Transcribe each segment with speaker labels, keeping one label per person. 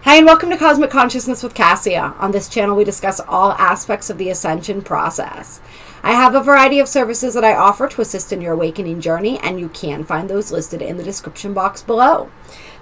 Speaker 1: Hi, and welcome to Cosmic Consciousness with Cassia. On this channel, we discuss all aspects of the Ascension process. I have a variety of services that I offer to assist in your awakening journey, and you can find those listed in the description box below.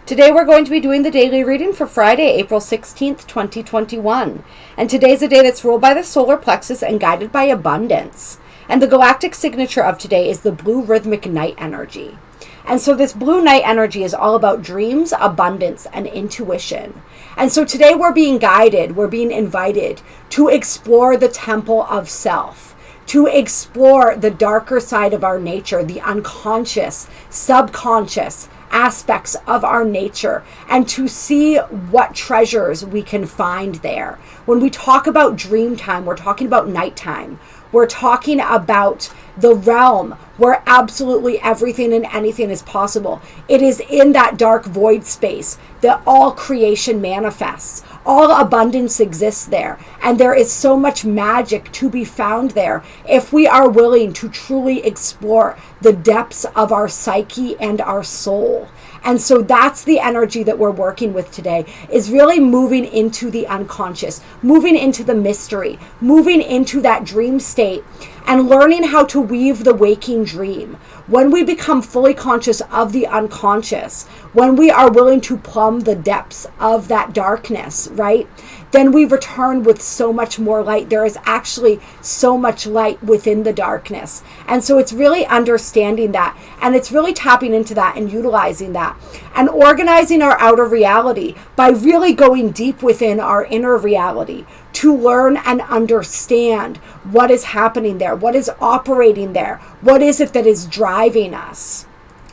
Speaker 1: Today, we're going to be doing the daily reading for Friday, April 16th, 2021. And today's a day that's ruled by the solar plexus and guided by abundance. And the galactic signature of today is the blue rhythmic night energy. And so this blue night energy is all about dreams, abundance, and intuition. And so today we're being guided, we're being invited to explore the temple of self, to explore the darker side of our nature, the unconscious, subconscious aspects of our nature, and to see what treasures we can find there. When we talk about dream time, we're talking about nighttime. We're talking about the realm where absolutely everything and anything is possible. It is in that dark void space that all creation manifests. All abundance exists there. And there is so much magic to be found there if we are willing to truly explore the depths of our psyche and our soul. And so that's the energy that we're working with today, is really moving into the unconscious, moving into the mystery, moving into that dream state, and learning how to weave the waking dream. When we become fully conscious of the unconscious, when we are willing to plumb the depths of that darkness, right, then we return with so much more light. There is actually so much light within the darkness. And so it's really understanding that, and it's really tapping into that and utilizing that and organizing our outer reality by really going deep within our inner reality to learn and understand what is happening there, what is operating there, what is it that is driving us.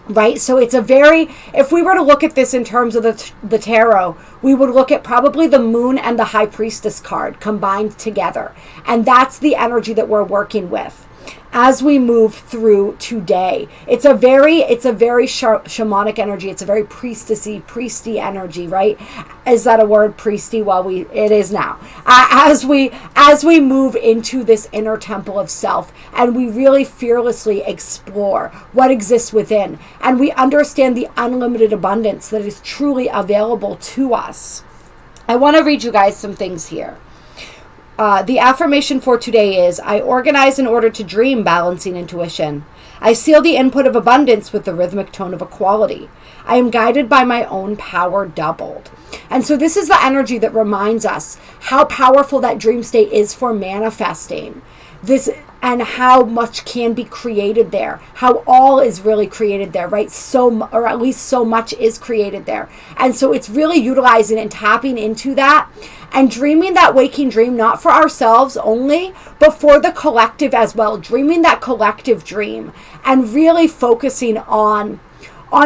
Speaker 1: Right? So it's a very, if we were to look at this in terms of the tarot, we would look at probably the moon and the high priestess card combined together. And that's the energy that we're working with as we move through today. It's a very shamanic energy. It's a very priesty energy, right? Is that a word, priesty? Well, it is now. As we move into this inner temple of self, and we really fearlessly explore what exists within, and we understand the unlimited abundance that is truly available to us. I want to read you guys some things here. The affirmation for today is, I organize in order to dream, balancing intuition. I seal the input of abundance with the rhythmic tone of equality. I am guided by my own power doubled. And so this is the energy that reminds us how powerful that dream state is for manifesting this, and how much can be created there, how all is really created there, right? Or at least so much is created there. And so it's really utilizing and tapping into that and dreaming that waking dream, not for ourselves only, but for the collective as well. Dreaming that collective dream and really focusing on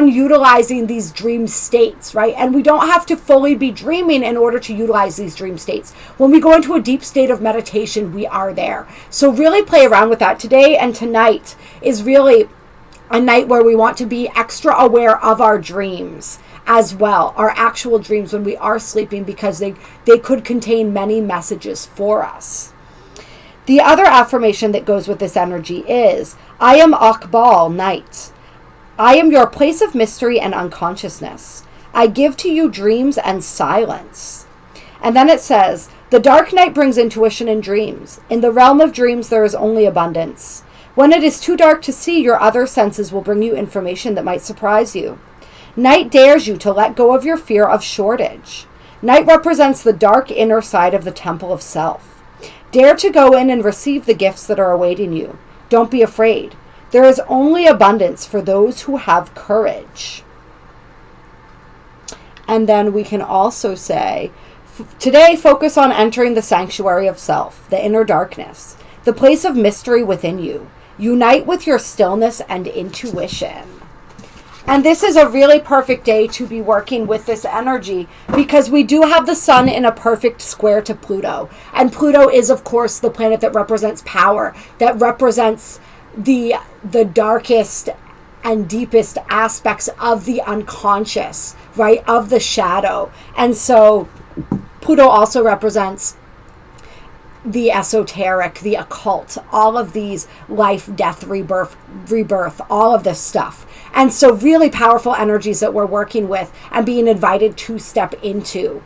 Speaker 1: utilizing these dream states, right? And we don't have to fully be dreaming in order to utilize these dream states. When we go into a deep state of meditation, we are there. So really play around with that. Today and tonight is really a night where we want to be extra aware of our dreams as well, our actual dreams when we are sleeping, because they could contain many messages for us. The other affirmation that goes with this energy is, I am Akbal, night. I am your place of mystery and unconsciousness. I give to you dreams and silence. And then it says, the dark night brings intuition and dreams. In the realm of dreams, there is only abundance. When it is too dark to see, your other senses will bring you information that might surprise you. Night dares you to let go of your fear of shortage. Night represents the dark inner side of the temple of self. Dare to go in and receive the gifts that are awaiting you. Don't be afraid. There is only abundance for those who have courage. And then we can also say, today focus on entering the sanctuary of self, the inner darkness, the place of mystery within you. Unite with your stillness and intuition. And this is a really perfect day to be working with this energy, because we do have the sun in a perfect square to Pluto. And Pluto is, of course, the planet that represents power, that represents the darkest and deepest aspects of the unconscious, right, of the shadow. And so Pluto also represents the esoteric, the occult, all of these life, death, rebirth, all of this stuff. And so really powerful energies that we're working with and being invited to step into.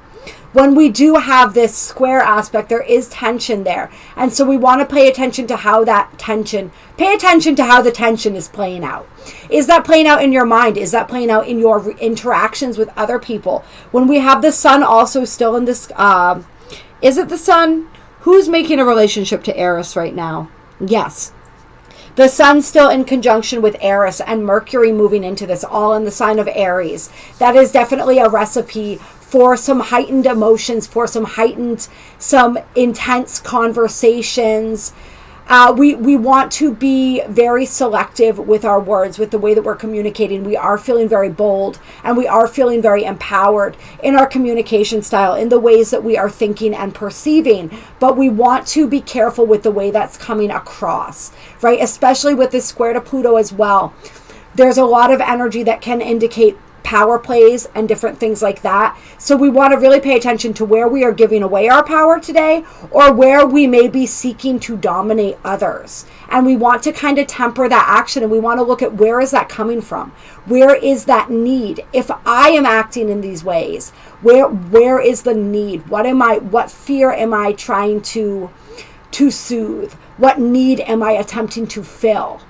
Speaker 1: when we do have this square aspect, there is tension there. And so we want to pay attention to how the tension is playing out. Is that playing out in your mind? Is that playing out in your interactions with other people? When we have the sun also still in this, is it the sun? Who's making a relationship to Eris right now? Yes. The sun's still in conjunction with Eris and Mercury moving into this, all in the sign of Aries. That is definitely a recipe for some heightened emotions, for some intense conversations. We want to be very selective with our words, with the way that we're communicating. We are feeling very bold and we are feeling very empowered in our communication style, in the ways that we are thinking and perceiving. But we want to be careful with the way that's coming across, right? Especially with this square to Pluto as well. There's a lot of energy that can indicate power plays and different things like that. So we want to really pay attention to where we are giving away our power today, or where we may be seeking to dominate others. And we want to kind of temper that action, and we want to look at where is that coming from? Where is that need? If I am acting in these ways, where is the need? What fear am I trying to soothe? What need am I attempting to fill?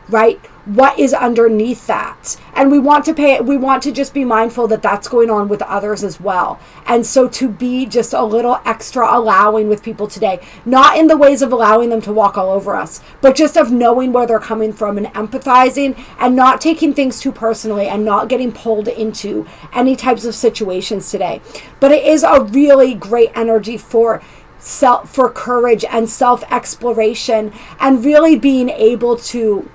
Speaker 1: Right? What is underneath that? And we want to just be mindful that that's going on with others as well. And so to be just a little extra allowing with people today, not in the ways of allowing them to walk all over us, but just of knowing where they're coming from and empathizing and not taking things too personally and not getting pulled into any types of situations today. But it is a really great energy for courage and self-exploration, and really being able to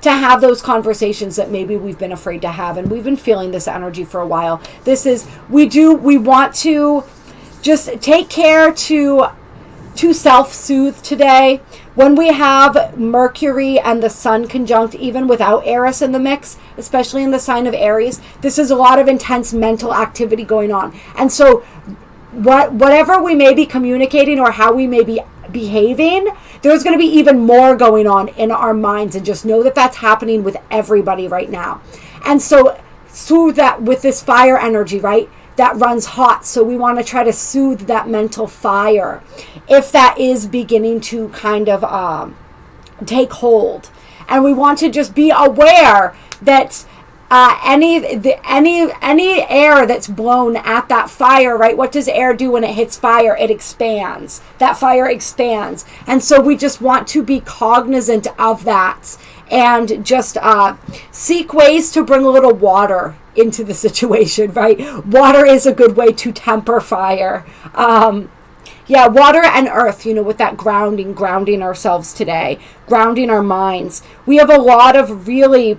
Speaker 1: have those conversations that maybe we've been afraid to have. And we've been feeling this energy for a while. We want to just take care to self-soothe today. When we have Mercury and the sun conjunct, even without Eris in the mix, especially in the sign of Aries, this is a lot of intense mental activity going on. And so whatever we may be communicating or how we may be behaving, there's going to be even more going on in our minds, and just know that that's happening with everybody right now. And so soothe that with this fire energy, right? That runs hot. So we want to try to soothe that mental fire if that is beginning to kind of take hold. And we want to just be aware that any air that's blown at that fire, right? What does air do when it hits fire? It expands. That fire expands. And so we just want to be cognizant of that, and just seek ways to bring a little water into the situation, right? Water is a good way to temper fire. Water and earth, with that grounding ourselves today, grounding our minds. We have a lot of really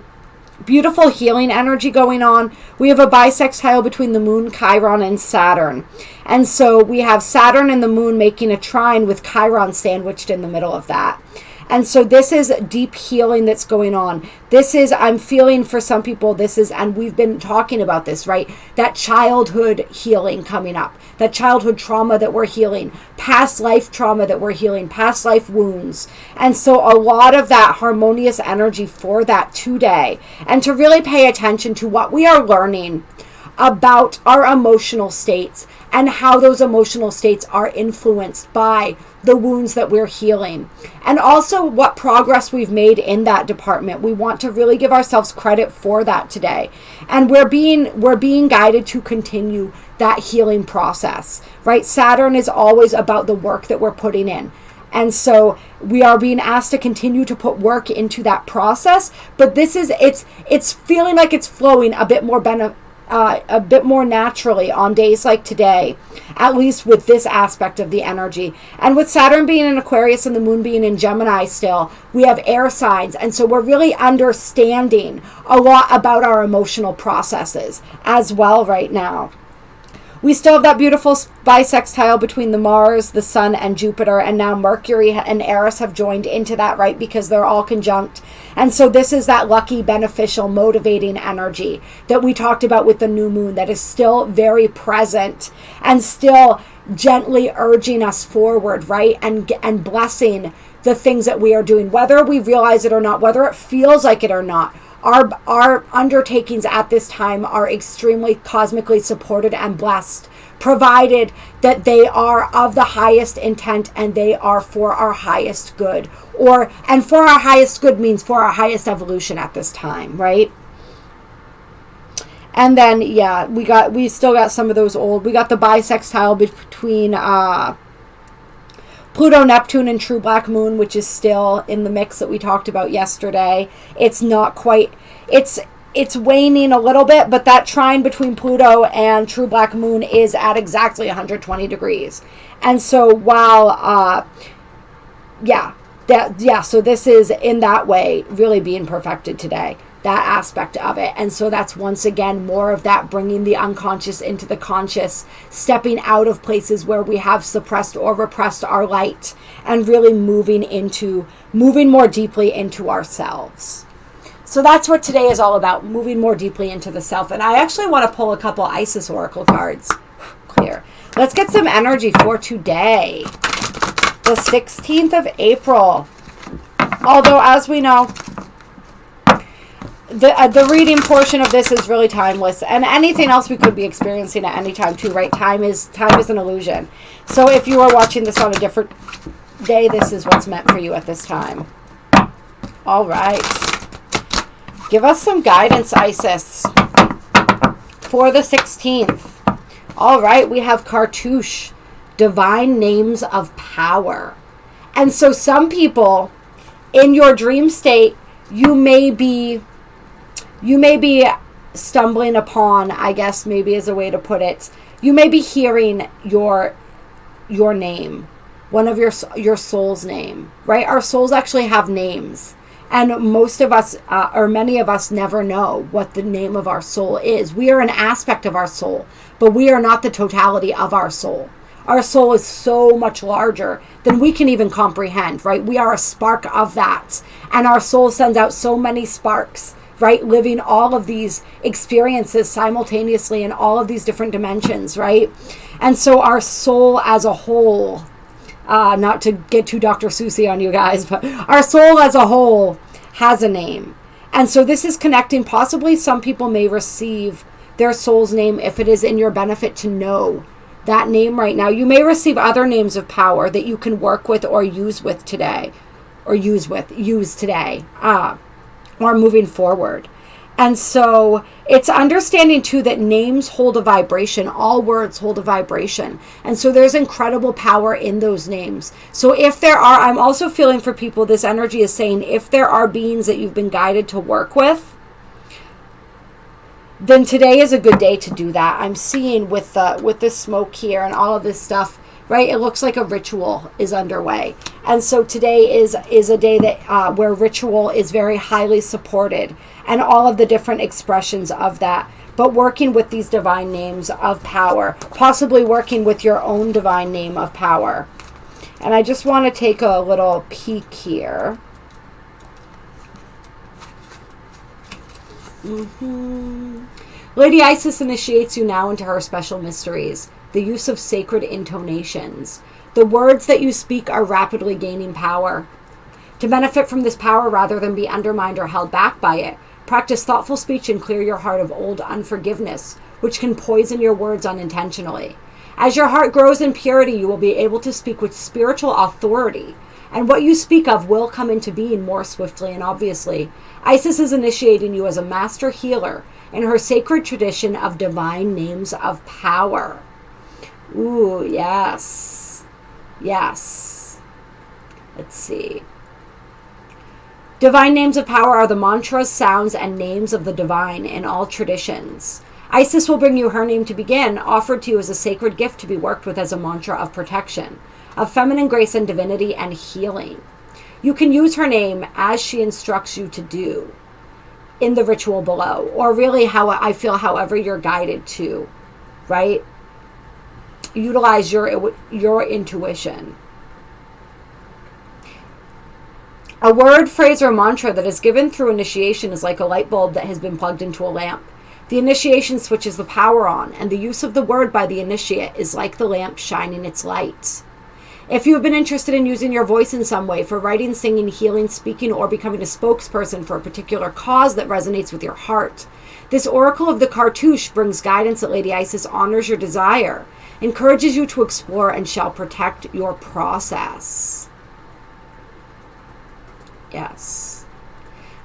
Speaker 1: beautiful healing energy going on. We have a bisextile between the moon, Chiron, and Saturn. And so we have Saturn and the moon making a trine with Chiron sandwiched in the middle of that. And so this is deep healing that's going on. I'm feeling for some people, and we've been talking about this, right? That childhood healing coming up, that childhood trauma that we're healing, past life trauma that we're healing, past life wounds. And so a lot of that harmonious energy for that today, and to really pay attention to what we are learning about our emotional states and how those emotional states are influenced by the wounds that we're healing, and also what progress we've made in that department. We want to really give ourselves credit for that today, and we're being guided to continue that healing process, right? Saturn is always about the work that we're putting in. And so we are being asked to continue to put work into that process, but it's feeling like it's flowing a bit more naturally on days like today, at least with this aspect of the energy. And with Saturn being in Aquarius and the moon being in Gemini still, we have air signs. And so we're really understanding a lot about our emotional processes as well right now. We still have that beautiful bisextile between the Mars, the Sun, and Jupiter, and now Mercury and Eris have joined into that, right, because they're all conjunct. And so this is that lucky, beneficial, motivating energy that we talked about with the new moon that is still very present and still gently urging us forward, right, and blessing the things that we are doing, whether we realize it or not, whether it feels like it or not. Our undertakings at this time are extremely cosmically supported and blessed provided that they are of the highest intent and they are for our highest good. And for our highest good means for our highest evolution at this time, right? And then, yeah, we still got some of those old. We got the bisextile between Pluto, Neptune, and true black moon, which is still in the mix that we talked about yesterday. It's not quite, it's waning a little bit, but that trine between Pluto and true black moon is at exactly 120 degrees. And so while, so this is in that way really being perfected today. That aspect of it. And so that's once again more of that bringing the unconscious into the conscious, stepping out of places where we have suppressed or repressed our light, and really moving more deeply into ourselves. So that's what today is all about, moving more deeply into the self. And I actually want to pull a couple Isis Oracle cards. Clear. Let's get some energy for today, the 16th of April. Although, as we know, the reading portion of this is really timeless, and anything else we could be experiencing at any time too, right? Time is an illusion. So if you are watching this on a different day, this is what's meant for you at this time. All right. Give us some guidance, Isis, for the 16th. All right, we have Cartouche, divine names of power. And so some people in your dream state, you may be stumbling upon, I guess maybe is a way to put it, you may be hearing your name, one of your soul's name, right? Our souls actually have names. And most of us, or many of us, never know what the name of our soul is. We are an aspect of our soul, but we are not the totality of our soul. Our soul is so much larger than we can even comprehend, right? We are a spark of that. And our soul sends out so many sparks, right? Living all of these experiences simultaneously in all of these different dimensions, right? And so our soul as a whole, not to get too Dr. Seussy on you guys, but our soul as a whole has a name. And so this is connecting. Possibly some people may receive their soul's name if it is in your benefit to know that name right now. You may receive other names of power that you can work with or use with today, or use today, or moving forward. And so it's understanding too that names hold a vibration. All words hold a vibration. And so there's incredible power in those names. So if there are, I'm also feeling for people, this energy is saying, if there are beings that you've been guided to work with, then today is a good day to do that. I'm seeing with the smoke here and all of this stuff, right? It looks like a ritual is underway. And so today is a day that where ritual is very highly supported, and all of the different expressions of that. But working with these divine names of power, possibly working with your own divine name of power. And I just want to take a little peek here. Lady Isis initiates you now into her special mysteries. The use of sacred intonations. The words that you speak are rapidly gaining power. To benefit from this power rather than be undermined or held back by it, practice thoughtful speech and clear your heart of old unforgiveness, which can poison your words unintentionally. As your heart grows in purity, you will be able to speak with spiritual authority, and what you speak of will come into being more swiftly and obviously. Isis is initiating you as a master healer in her sacred tradition of divine names of power. Ooh, yes. Yes. Let's see. Divine names of power are the mantras, sounds, and names of the divine in all traditions. Isis will bring you her name to begin, offered to you as a sacred gift to be worked with as a mantra of protection, of feminine grace and divinity and healing. You can use her name as she instructs you to do in the ritual below, or really how I feel however you're guided to, right? Utilize your intuition. A word, phrase, or mantra that is given through initiation is like a light bulb that has been plugged into a lamp. The initiation switches the power on, and the use of the word by the initiate is like the lamp shining its light. If you have been interested in using your voice in some way for writing, singing, healing, speaking, or becoming a spokesperson for a particular cause that resonates with your heart, this Oracle of the Cartouche brings guidance that Lady Isis honors your desire. encourages you to explore, and shall protect your process. Yes.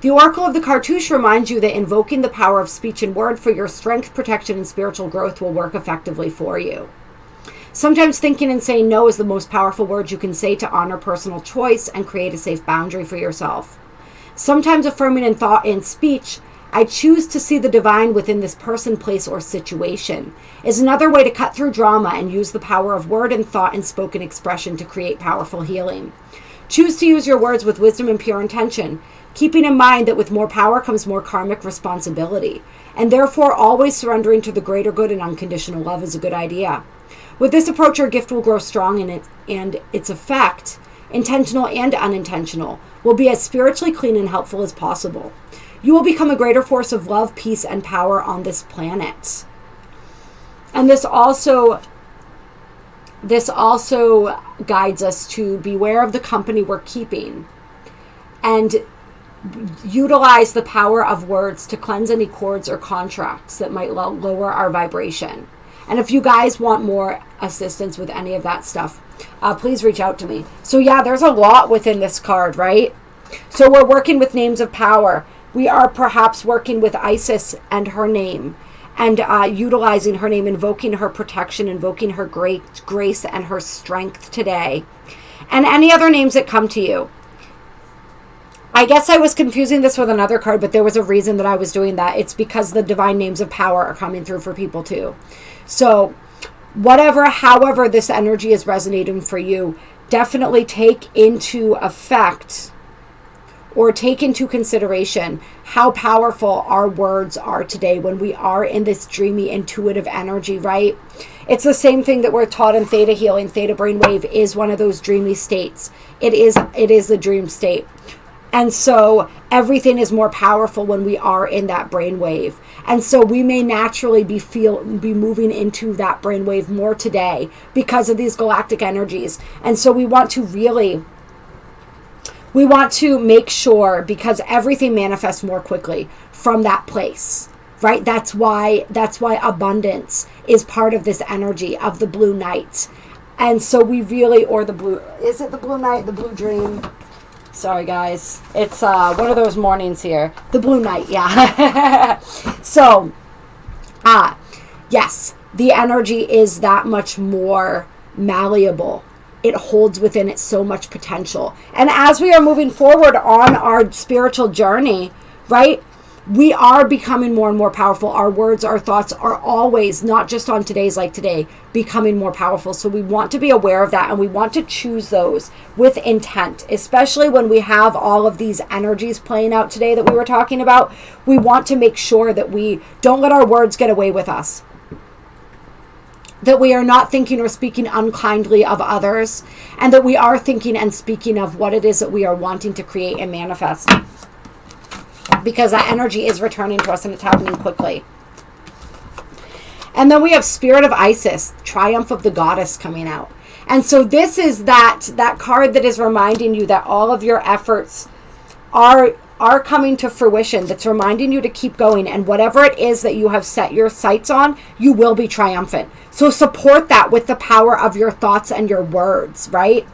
Speaker 1: The Oracle of the Cartouche reminds you that invoking the power of speech and word for your strength, protection, and spiritual growth will work effectively for you. Sometimes thinking and saying no is the most powerful words you can say to honor personal choice and create a safe boundary for yourself. Sometimes affirming in thought and speech, I choose to see the divine within this person, place, or situation, is another way to cut through drama and use the power of word and thought and spoken expression to create powerful healing. Choose to use your words with wisdom and pure intention, keeping in mind that with more power comes more karmic responsibility, and therefore always surrendering to the greater good and unconditional love is a good idea. With this approach, your gift will grow strong and its effect, intentional and unintentional, will be as spiritually clean and helpful as possible. You will become a greater force of love, peace, and power on this planet. And this also guides us to beware of the company we're keeping and utilize the power of words to cleanse any cords or contracts that might lower our vibration. And if you guys want more assistance with any of that stuff, please reach out to me. So yeah, there's a lot within this card, right? So we're working with names of power. We are perhaps working with Isis and her name, and utilizing her name, invoking her protection, invoking her great grace and her strength today. And any other names that come to you. I guess I was confusing this with another card, but there was a reason that I was doing that. It's because the divine names of power are coming through for people too. So however this energy is resonating for you, definitely take into effect or take into consideration how powerful our words are today when we are in this dreamy, intuitive energy, right? It's the same thing that we're taught in Theta healing. Theta brainwave is one of those dreamy states. It is the dream state. And so everything is more powerful when we are in that brainwave. And so we may naturally be moving into that brainwave more today because of these galactic energies. And so we want to make sure, because everything manifests more quickly from that place, right? That's why abundance is part of this energy of the blue night. And so we really, or the blue, is it the blue night, the blue dream? Sorry, guys. It's one of those mornings here. The blue night, yeah. So, yes, the energy is that much more malleable. It holds within it so much potential. And as we are moving forward on our spiritual journey, right, we are becoming more and more powerful. Our words, our thoughts are always, not just on today's like today, becoming more powerful. So we want to be aware of that, and we want to choose those with intent, especially when we have all of these energies playing out today that we were talking about. We want to make sure that we don't let our words get away with us, that we are not thinking or speaking unkindly of others, and that we are thinking and speaking of what it is that we are wanting to create and manifest. Because that energy is returning to us and it's happening quickly. And then we have Spirit of Isis, Triumph of the Goddess coming out. And so this is that card that is reminding you that all of your efforts are coming to fruition, that's reminding you to keep going. And whatever it is that you have set your sights on, you will be triumphant. So support that with the power of your thoughts and your words, right?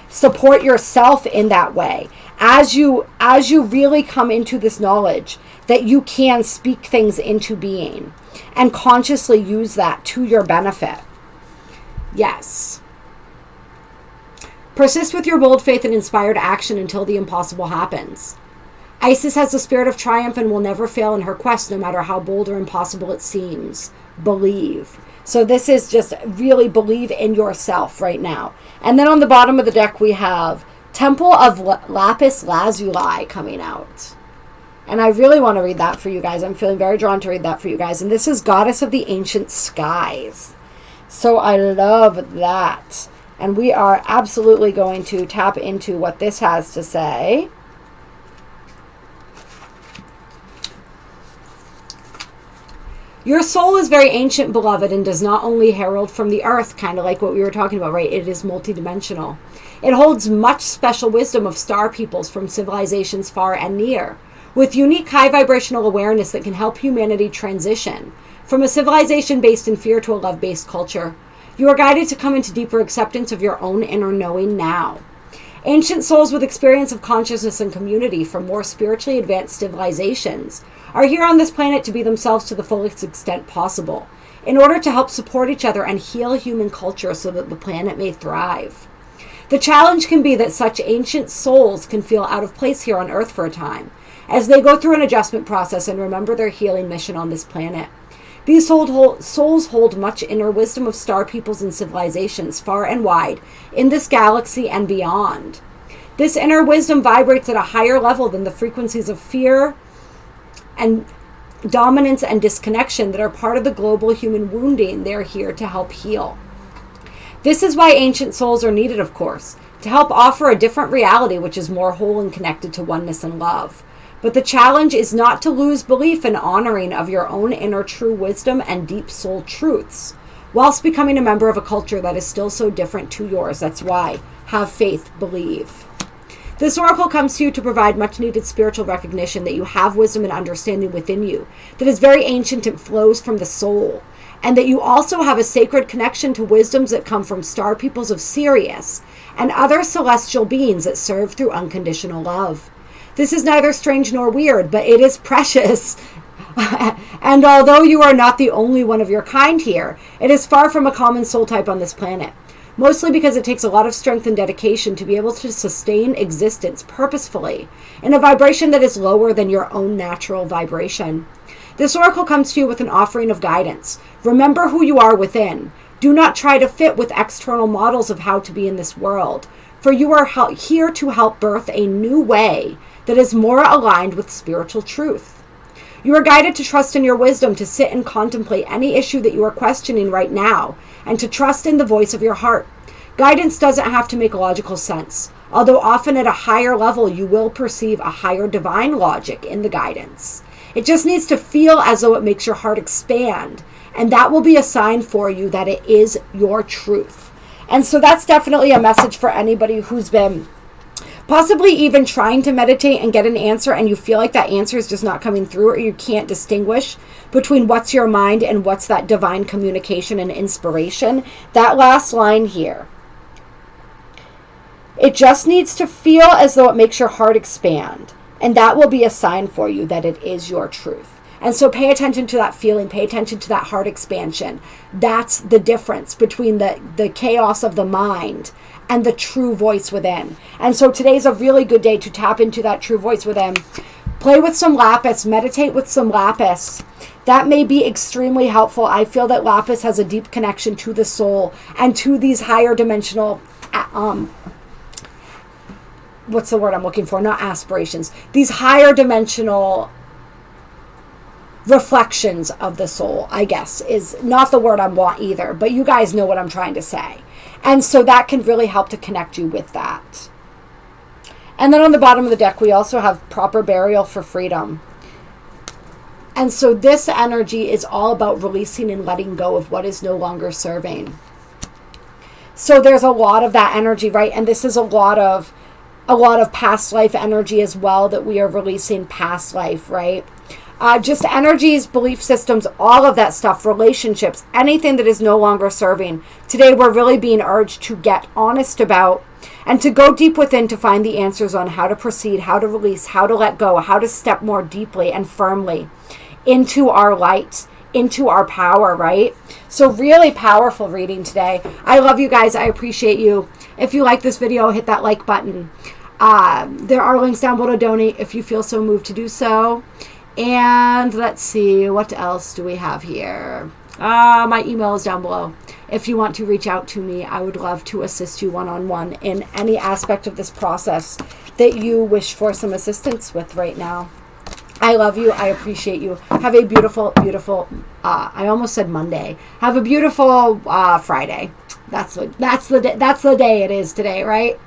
Speaker 1: Support yourself in that way. As you really come into this knowledge that you can speak things into being and consciously use that to your benefit. Yes. Persist with your bold faith and inspired action until the impossible happens. Isis has the spirit of triumph and will never fail in her quest, no matter how bold or impossible it seems. Believe. So this is just really believe in yourself right now. And then on the bottom of the deck we have Temple of Lapis Lazuli coming out. And I really want to read that for you guys. I'm feeling very drawn to read that for you guys. And this is Goddess of the Ancient Skies. So I love that. And we are absolutely going to tap into what this has to say. Your soul is very ancient, beloved, and does not only herald from the earth, kind of like what we were talking about, right? It is multidimensional. It holds much special wisdom of star peoples from civilizations far and near, with unique high vibrational awareness that can help humanity transition from a civilization based in fear to a love-based culture. You are guided to come into deeper acceptance of your own inner knowing now. Ancient souls with experience of consciousness and community from more spiritually advanced civilizations are here on this planet to be themselves to the fullest extent possible, in order to help support each other and heal human culture so that the planet may thrive. The challenge can be that such ancient souls can feel out of place here on Earth for a time, as they go through an adjustment process and remember their healing mission on this planet. These souls hold much inner wisdom of star peoples and civilizations far and wide in this galaxy and beyond. This inner wisdom vibrates at a higher level than the frequencies of fear and dominance and disconnection that are part of the global human wounding they're here to help heal. This is why ancient souls are needed, of course, to help offer a different reality which is more whole and connected to oneness and love. But the challenge is not to lose belief and honoring of your own inner true wisdom and deep soul truths, whilst becoming a member of a culture that is still so different to yours. That's why. Have faith, believe. This oracle comes to you to provide much needed spiritual recognition that you have wisdom and understanding within you that is very ancient and flows from the soul, and that you also have a sacred connection to wisdoms that come from star peoples of Sirius and other celestial beings that serve through unconditional love. This is neither strange nor weird, but it is precious. And although you are not the only one of your kind here, it is far from a common soul type on this planet. Mostly because it takes a lot of strength and dedication to be able to sustain existence purposefully in a vibration that is lower than your own natural vibration. This oracle comes to you with an offering of guidance. Remember who you are within. Do not try to fit with external models of how to be in this world, for you are here to help birth a new way that is more aligned with spiritual truth. You are guided to trust in your wisdom, to sit and contemplate any issue that you are questioning right now, and to trust in the voice of your heart. Guidance doesn't have to make logical sense, although often at a higher level you will perceive a higher divine logic in the guidance. It just needs to feel as though it makes your heart expand, and that will be a sign for you that it is your truth. And so that's definitely a message for anybody who's been possibly even trying to meditate and get an answer, and you feel like that answer is just not coming through, or you can't distinguish between what's your mind and what's that divine communication and inspiration. That last line here. It just needs to feel as though it makes your heart expand, and that will be a sign for you that it is your truth. And so pay attention to that feeling, pay attention to that heart expansion. That's the difference between the chaos of the mind and the true voice within. And so today's a really good day to tap into that true voice within. Play with some lapis, meditate with some lapis. That may be extremely helpful. I feel that lapis has a deep connection to the soul and to these higher dimensional, what's the word I'm looking for? Not aspirations. These higher dimensional reflections of the soul, I guess, is not the word I want either, but you guys know what I'm trying to say. And so that can really help to connect you with that. And then on the bottom of the deck, we also have proper burial for freedom. And so this energy is all about releasing and letting go of what is no longer serving. So there's a lot of that energy, right? And this is a lot of past life energy as well that we are releasing past life, right? Just energies, belief systems, all of that stuff, relationships, anything that is no longer serving. Today, we're really being urged to get honest about and to go deep within to find the answers on how to proceed, how to release, how to let go, how to step more deeply and firmly into our light, into our power, right? So really powerful reading today. I love you guys. I appreciate you. If you like this video, hit that like button. There are links down below to donate if you feel so moved to do so. And let's see, what else do we have here? My email is down below. If you want to reach out to me, I would love to assist you one-on-one in any aspect of this process that you wish for some assistance with right now. I love you. I appreciate you. Have a beautiful, beautiful, I almost said Monday. Have a beautiful Friday. That's the day it is today, right?